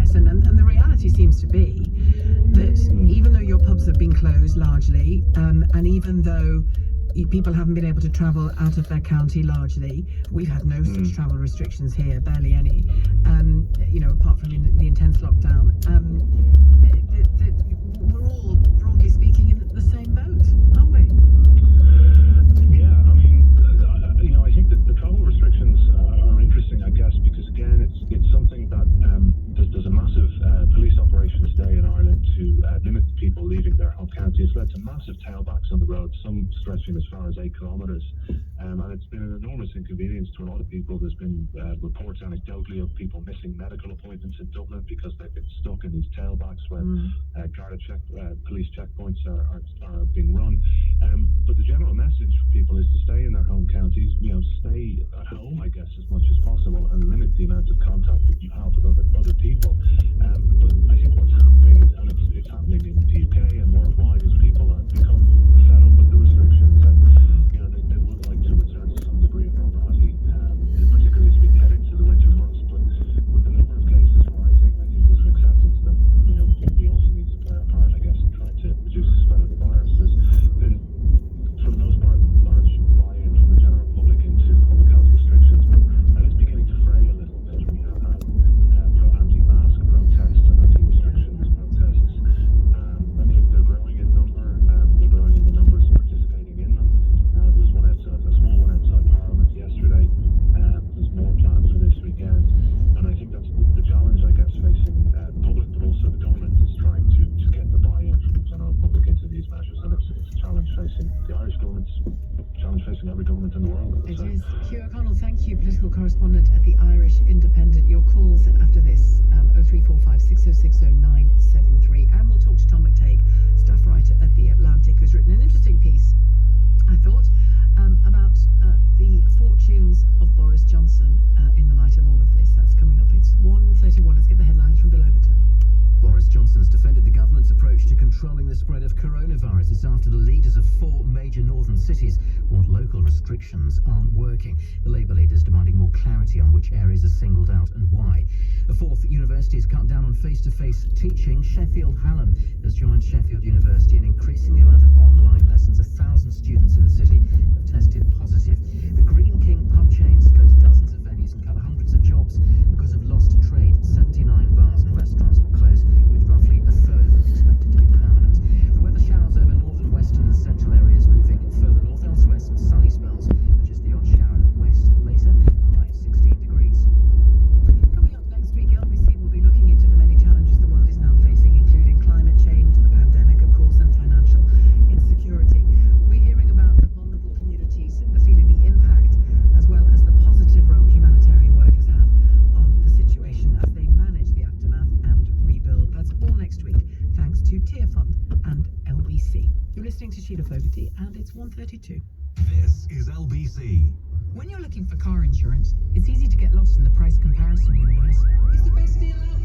Yes, and the reality seems to be that even though your pubs have been closed largely, and even though people haven't been able to travel out of their county largely, we've had no such travel restrictions here, barely any, apart from the intense lockdown. We're all, broadly speaking, in the same boat, aren't we? Yeah, I mean, I think that the travel restrictions are interesting, I guess, because again, it's something that there's a massive police operation today in Ireland to limit people leaving their home county. It's led to massive tailbacks on the road, some stretching as far as 8 kilometres, and it's been an enormous inconvenience to a lot of people. There's been reports anecdotally of people missing medical appointments in Dublin because they've been stuck in these tailbacks where police checkpoints are being run. But the general message for people is to stay in their home counties, stay at home, I guess, as much as possible, and limit the amount of contact that you have with other people. But I think what's happening, and it's happening in the UK and worldwide, is people have become fed up with the restrictions, and they would like to return to some degree of normality, particularly as we head into the winter months. But with the number of cases rising, I think there's an acceptance that we also need to play our part, I guess, in trying to reduce the spread of the virus. There's been, for the most part, large buy-in from the general public into public health restrictions, but that is beginning to fray a little bit. We have had anti-mask protests and anti-restrictions protests, and they're growing in number. They're growing in the numbers participating in them. There was a small one outside Parliament yesterday. There's more planned for this weekend, and I think that's the challenge, I guess, facing the public, but also the government is trying to get the buy-in from the general public into these measures, and it's a challenge facing the Irish government, challenge facing every government in the world. It is. Hugh O'Connell, thank you, political correspondent at the Irish Independent. Your calls after this, 0345 6060 973. And we'll talk to Tom McTague, staff writer at The Atlantic, who's written an interesting piece, I thought, about the fortunes of Boris Johnson in the light of all of this. That's coming up. It's 1:31. Let's get the headlines from Bill Overton. Boris Johnson's defended the government's approach to controlling the spread of coronavirus. It's after the leaders of 4 major northern cities want local restrictions aren't working. The Labour leaders demanding more clarity on which areas are singled out and why. A 4th university has cut down on face-to-face teaching. Sheffield Hallam has joined Sheffield University in increasing the amount of online lessons. 1,000 students in the city have tested positive. The Green King pub chains closed dozens of venues and cut hundreds of jobs because of lost trade. 79 bars and restaurants will close, with roughly a third of them expected to be permanent. The weather showers over northern, western and central areas, moving further north. Elsewhere, some sunny spells, and just the odd shower in the west. Later, a high of 16 degrees. Coming up next week, LBC will be looking into the many challenges the world is now facing, including climate change, the pandemic, of course, and financial insecurity. We'll be hearing about the vulnerable communities feeling the impact, as well as the positive role humanitarian workers have on the situation as they manage the aftermath and rebuild. That's all next week, thanks to Tier Fund and LBC. You're listening to Sheila Fogarty, and it's 1:32. This is LBC. When you're looking for car insurance, it's easy to get lost in the price comparison universe. It's the best deal out